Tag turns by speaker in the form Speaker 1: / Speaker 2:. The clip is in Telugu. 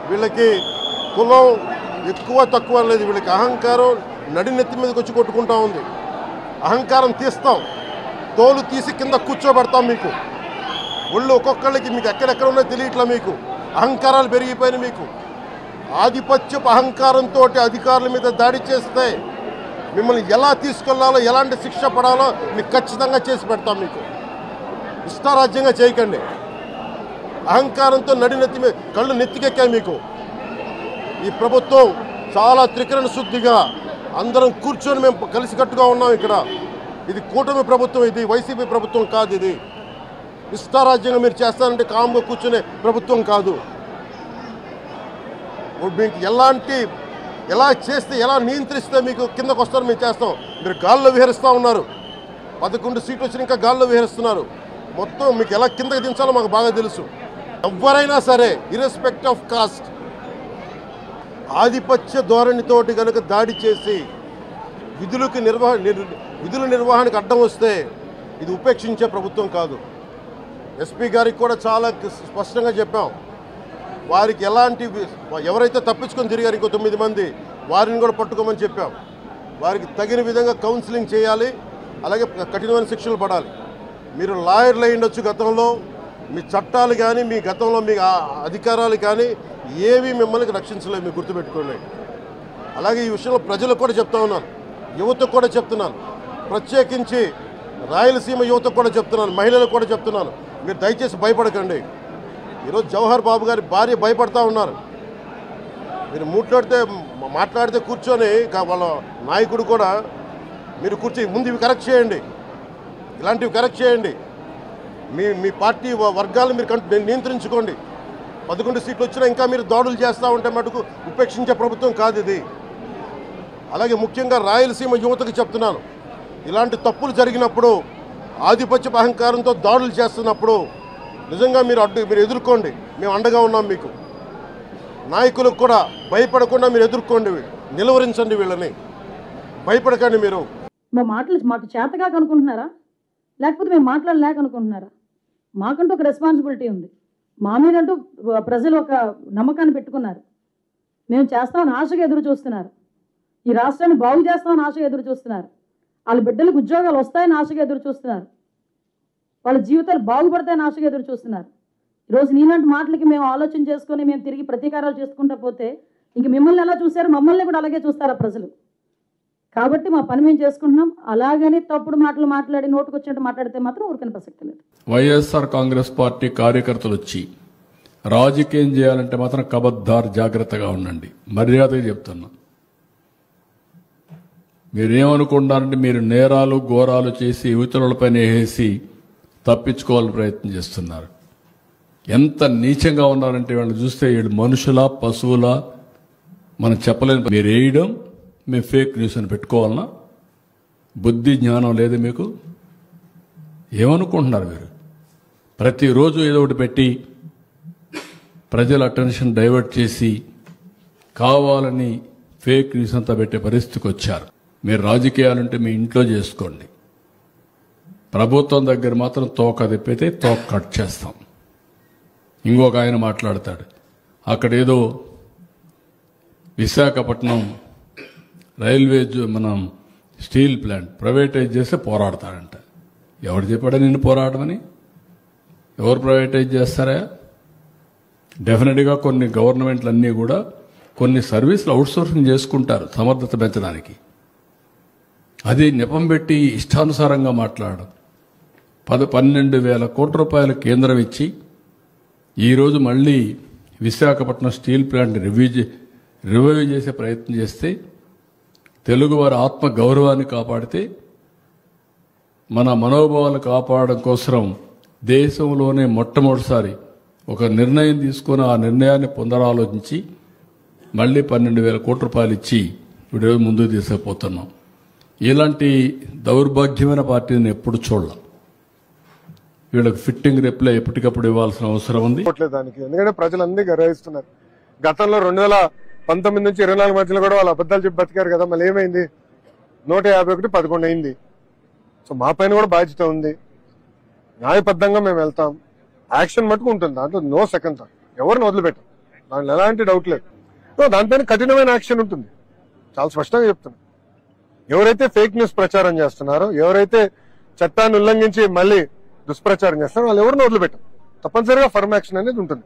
Speaker 1: వీళ్ళకి కులం ఎక్కువ తక్కువ లేదు, వీళ్ళకి అహంకారం నడినెత్తి మీదకి వచ్చి కొట్టుకుంటా ఉంది. అహంకారం తీస్తాం, తోలు తీసి కింద కూర్చోబెడతాం. మీకు ఒళ్ళు ఒక్కొక్కళ్ళకి మీకు ఎక్కడెక్కడ ఉన్నాయో తెలియట్లా. మీకు అహంకారాలు పెరిగిపోయినాయి. మీకు ఆధిపత్యపు అహంకారంతో అధికారుల మీద దాడి చేస్తే మిమ్మల్ని ఎలా తీసుకెళ్లాలో, ఎలాంటి శిక్ష పడాలో మీకు ఖచ్చితంగా చేసి పెడతాం. మీకు ఇష్టారాజ్యంగా చేయకండి. అహంకారంతో నడినెత్తి మీద కళ్ళు నెత్తికెక్కాయి. మీకు ఈ ప్రభుత్వం చాలా త్రికరణ శుద్ధిగా అందరం కూర్చొని మేము కలిసికట్టుగా ఉన్నాం. ఇక్కడ ఇది కూటమి ప్రభుత్వం, ఇది వైసీపీ ప్రభుత్వం కాదు. ఇది ఇష్టారాజ్యంగా మీరు చేస్తారంటే కామ్గా కూర్చునే ప్రభుత్వం కాదు. మీకు ఎలా చేస్తే, ఎలా నియంత్రిస్తే మీకు కిందకు వస్తారో మేము చేస్తాం. మీరు గాల్లో విహరిస్తూ ఉన్నారు. 11 సీట్లు వచ్చి ఇంకా గాల్లో విహరిస్తున్నారు. మొత్తం మీకు ఎలా కిందకి దించాలో మాకు బాగా తెలుసు. ఎవరైనా సరే ఇర్రెస్పెక్ట్ ఆఫ్ కాస్ట్ ఆధిపత్య ధోరణితోటి కనుక దాడి చేసి విధుల నిర్వహణకు అడ్డం వస్తే ఇది ఉపేక్షించే ప్రభుత్వం కాదు. ఎస్పీ గారికి కూడా చాలా స్పష్టంగా చెప్పాం. వారికి ఎవరైతే తప్పించుకొని తిరిగారు ఇంకో 9 మంది, వారిని కూడా పట్టుకోమని చెప్పాం. వారికి తగిన విధంగా కౌన్సిలింగ్ చేయాలి, అలాగే కఠినమైన శిక్షలు పడాలి. మీరు లాయర్లు అయి ఉండొచ్చు గతంలో, మీ చట్టాలు కానీ మీ గతంలో మీ అధికారాలు కానీ ఏవి మిమ్మల్ని రక్షించలేవు, మీరు గుర్తుపెట్టుకోండి. అలాగే ఈ విషయంలో ప్రజలకు కూడా చెప్తా ఉన్నాను, యువతకు కూడా చెప్తున్నాను, ప్రత్యేకించి రాయలసీమ యువతకు కూడా చెప్తున్నాను, మహిళలకు కూడా చెప్తున్నాను, మీరు దయచేసి భయపడకండి. ఈరోజు జవహర్ బాబు గారి భార్య భయపడతా ఉన్నారు. మీరు మాట్లాడితే కూర్చొని వాళ్ళ నాయకుడు కూడా మీరు కూర్చొని ముందు ఇవి కరెక్ట్ చేయండి, ఇలాంటివి కరెక్ట్ చేయండి, మీ పార్టీ వర్గాలను మీరు నియంత్రించుకోండి. 11 సీట్లు వచ్చినా ఇంకా మీరు దాడులు చేస్తూ ఉంటే మటుకు ఉపేక్షించే ప్రభుత్వం కాదు ఇది. అలాగే ముఖ్యంగా రాయలసీమ యువతకు చెప్తున్నాను, ఇలాంటి తప్పులు జరిగినప్పుడు ఆధిపత్య అహంకారంతో దాడులు చేస్తున్నప్పుడు నిజంగా మీరు ఎదుర్కోండి, మేము అండగా ఉన్నాం. మీకు నాయకులకు కూడా భయపడకుండా మీరు ఎదుర్కోండి, నిలువరించండి, వీళ్ళని భయపడకండి. మీరు
Speaker 2: మా మాటలు మాకు చేతగా అనుకుంటున్నారా, లేకపోతే మేము మాట్లాడలేక అనుకుంటున్నారా? మాకంటూ ఒక రెస్పాన్సిబిలిటీ ఉంది. మా మీదంటూ ప్రజలు ఒక నమ్మకాన్ని పెట్టుకున్నారు. మేము చేస్తామని ఆశగా ఎదురు చూస్తున్నారు. ఈ రాష్ట్రాన్ని బాగు చేస్తామని ఆశగా ఎదురు చూస్తున్నారు. వాళ్ళ బిడ్డలకు ఉద్యోగాలు వస్తాయని ఆశగా ఎదురు చూస్తున్నారు. వాళ్ళ జీవితాలు బాగుపడతాయని ఆశగా ఎదురు చూస్తున్నారు. ఈరోజు నీలాంటి మాటలకి మేము ఆలోచన చేసుకొని మేము తిరిగి ప్రతీకారాలు చేసుకుంటా పోతే ఇంక మిమ్మల్ని ఎలా చూశారో మమ్మల్ని కూడా అలాగే చూస్తారా ప్రజలు? కాబట్టి మా పని మేము చేసుకుంటున్నాం. అలాగని తప్పుడు మాటలు మాట్లాడి నోటుకు వచ్చినట్టు మాట్లాడితే మాత్రం ఊరికనే ప్రసక్తి లేదు.
Speaker 3: వైఎస్ఆర్ కాంగ్రెస్ పార్టీ కార్యకర్తలు వచ్చి రాజకీయం చేయాలంటే మాత్రం కబద్దార్ జాగ్రత్తగా ఉండండి. మర్యాదగా చెప్తున్నా. మీరేమనుకుంటారంటే మీరు నేరాలు ఘోరాలు చేసి యువతులపైన వేసి తప్పించుకోవాలని ప్రయత్నం చేస్తున్నారు. ఎంత నీచంగా ఉన్నారంటే వాళ్ళని చూస్తే వీళ్ళు మనుషుల పశువుల మనం చెప్పలేని. మీరు వేయడం మేము ఫేక్ న్యూస్ అని పెట్టుకోవాలన్నా బుద్ధి జ్ఞానం లేదు మీకు? ఏమనుకుంటున్నారు మీరు? ప్రతిరోజు ఏదో ఒకటి పెట్టి ప్రజల అటెన్షన్ డైవర్ట్ చేసి కావాలని ఫేక్ న్యూస్ అంతా పెట్టే పరిస్థితికి వచ్చారు. మీరు రాజకీయాలంటే మీ ఇంట్లో చేసుకోండి. ప్రభుత్వం దగ్గర మాత్రం తోక తిప్పితే తోక కట్ చేస్తాం. ఇంకొక ఆయన మాట్లాడతాడు, అక్కడేదో విశాఖపట్నం రైల్వే మనం స్టీల్ ప్లాంట్ ప్రైవేటైజ్ చేస్తే పోరాడతాడంట. ఎవరు చెప్పాడా నిన్ను పోరాడమని? ఎవరు ప్రైవేటైజ్ చేస్తారా? డెఫినెట్గా కొన్ని గవర్నమెంట్లు అన్నీ కూడా కొన్ని సర్వీసులు అవుట్సోర్సింగ్ చేసుకుంటారు సమర్థత పెంచడానికి. అది నెపం పెట్టి ఇష్టానుసారంగా మాట్లాడడం. 12,000 కోట్ల రూపాయలు కేంద్రం ఇచ్చి ఈరోజు మళ్ళీ విశాఖపట్నం స్టీల్ ప్లాంట్ రివైవ్ చేసే ప్రయత్నం చేస్తే తెలుగువారి ఆత్మ గౌరవాన్ని కాపాడితే మన మనోభావాలు కాపాడడం కోసం దేశంలోనే మొట్టమొదటిసారి ఒక నిర్ణయం తీసుకుని ఆ నిర్ణయాన్ని పునరాలోచించి మళ్ళీ 12,000 కోట్ల రూపాయలు ఇచ్చి వీడియో ముందుకు తీసుకుపోతున్నాం. ఇలాంటి దౌర్భాగ్యమైన పార్టీని ఎప్పుడు చూడాల. వీళ్ళకి ఫిట్టింగ్ రిప్లై ఎప్పటికప్పుడు ఇవ్వాల్సిన అవసరం ఉంది.
Speaker 4: దానికి ఎందుకంటే ప్రజలందరూ గర్విస్తున్నారు. గతంలో 2019 నుంచి 24 మధ్యలో కూడా వాళ్ళు అబద్ధాలు చెప్పి బతికారు కదా. మళ్ళీ ఏమైంది? 151 11 అయింది. సో మా పైన కూడా బాధ్యత ఉంది. న్యాయబద్ధంగా మేము వెళ్తాం. యాక్షన్ మటుకు ఉంటుంది, దాంట్లో నో సెకండ్ థాట్. ఎవరిని వదిలిపెట్టాం, దాంట్లో ఎలాంటి డౌట్ లేదు. దానిపైన కఠినమైన యాక్షన్ ఉంటుంది. చాలా స్పష్టంగా చెప్తున్నాం. ఎవరైతే ఫేక్ న్యూస్ ప్రచారం చేస్తున్నారో, ఎవరైతే చట్టాన్ని ఉల్లంఘించి మళ్ళీ దుష్ప్రచారం చేస్తారో వాళ్ళు ఎవరిని వదిలిపెట్టాం. తప్పనిసరిగా ఫర్మ్ యాక్షన్ అనేది ఉంటుంది.